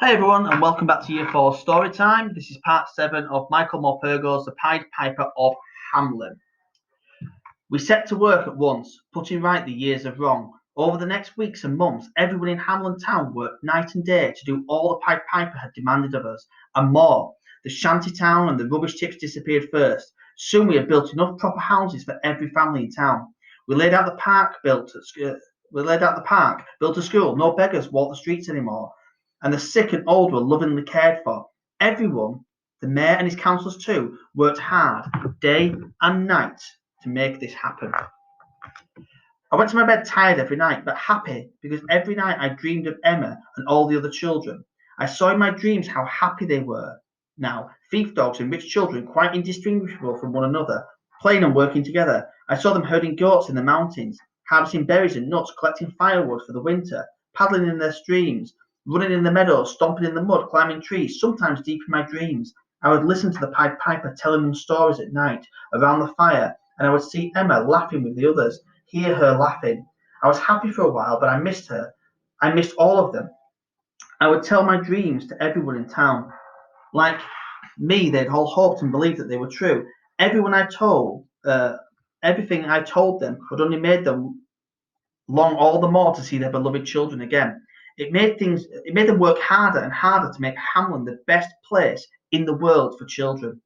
Hey everyone, and welcome back to Year 4 Story Time. This is part 7 of Michael Morpurgo's The Pied Piper of Hamelin. We set to work at once, putting right the years of wrong. Over the next weeks and months, everyone in Hamelin town worked night and day to do all the Pied Piper had demanded of us, and more. The shanty town and the rubbish tips disappeared first. Soon we had built enough proper houses for every family in town. We laid out the park, built a school. No beggars walked the streets anymore, and the sick and old were lovingly cared for. Everyone, the mayor and his councillors too, worked hard, day and night, to make this happen. I went to my bed tired every night, but happy, because every night I dreamed of Emma and all the other children. I saw in my dreams how happy they were. Now, thief dogs and rich children, quite indistinguishable from one another, playing and working together. I saw them herding goats in the mountains, harvesting berries and nuts, collecting firewood for the winter, paddling in their streams, running in the meadows, stomping in the mud, climbing trees, sometimes deep in my dreams. I would listen to the Pied Piper telling them stories at night around the fire, and I would see Emma laughing with the others, hear her laughing. I was happy for a while, but I missed her. I missed all of them. I would tell my dreams to everyone in town. Like me, they'd all hoped and believed that they were true. Everyone I told, everything I told them had only made them long all the more to see their beloved children again. It made them work harder and harder to make Hamelin the best place in the world for children.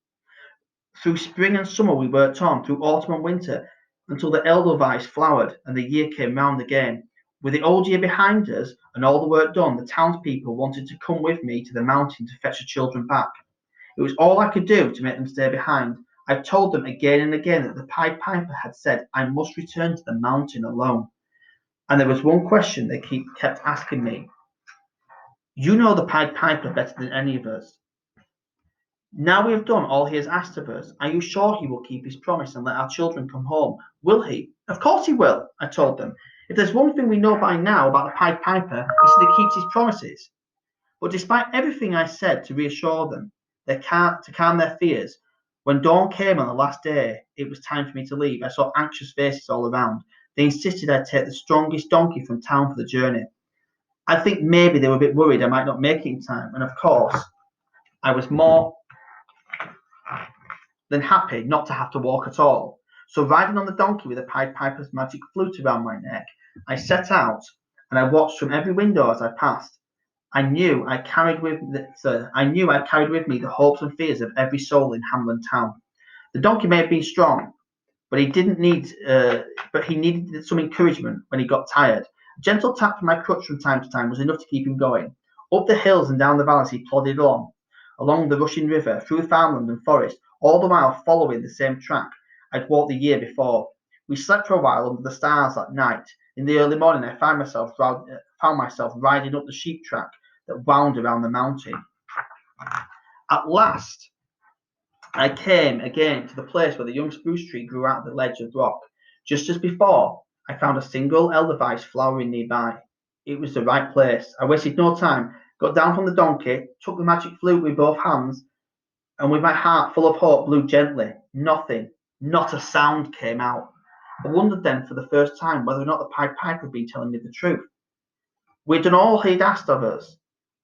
Through spring and summer we worked on, through autumn and winter, until the Edelweiss flowered and the year came round again. With the old year behind us and all the work done, the townspeople wanted to come with me to the mountain to fetch the children back. It was all I could do to make them stay behind. I told them again and again that the Pied Piper had said I must return to the mountain alone. And there was one question they kept asking me. You know the Pied Piper better than any of us. Now we have done all he has asked of us, are you sure he will keep his promise and let our children come home? Will he? Of course he will, I told them. If there's one thing we know by now about the Pied Piper, it's that he keeps his promises. But despite everything I said to reassure them, to calm their fears, when dawn came on the last day, it was time for me to leave. I saw anxious faces all around. They insisted I take the strongest donkey from town for the journey. I think maybe they were a bit worried I might not make it in time, and of course, I was more than happy not to have to walk at all. So riding on the donkey with the Pied Piper's magic flute around my neck, I set out, and I watched from every window as I passed. I knew I carried with me the hopes and fears of every soul in Hamelin town. The donkey may have been strong, but he needed some encouragement when he got tired. A gentle tap from my crutch from time to time was enough to keep him going. Up the hills and down the valleys he plodded along the rushing river, through farmland and forest, all the while following the same track I'd walked the year before. We slept for a while under the stars that night. In the early morning, I found myself riding up the sheep track that wound around the mountain. At last, I came again to the place where the young spruce tree grew out of the ledge of rock. Just as before, I found a single Edelweiss flowering nearby. It was the right place. I wasted no time, got down from the donkey, took the magic flute with both hands, and with my heart full of hope blew gently. Nothing, not a sound came out. I wondered then for the first time whether or not the Pied Piper had been telling me the truth. We'd done all he'd asked of us,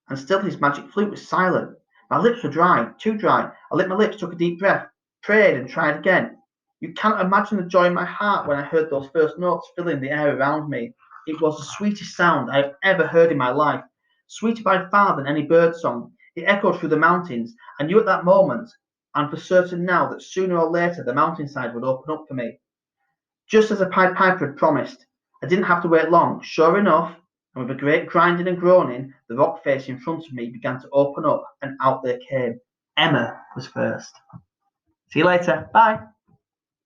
and still his magic flute was silent. My lips were dry, too dry. I licked my lips, took a deep breath, prayed and tried again. You cannot imagine the joy in my heart when I heard those first notes filling the air around me. It was the sweetest sound I have ever heard in my life, sweeter by far than any bird song. It echoed through the mountains. I knew at that moment, and for certain now, that sooner or later the mountainside would open up for me. Just as the Pied Piper had promised. I didn't have to wait long. Sure enough, and with a great grinding and groaning, the rock face in front of me began to open up, and out there came. Emma was first. See you later. Bye.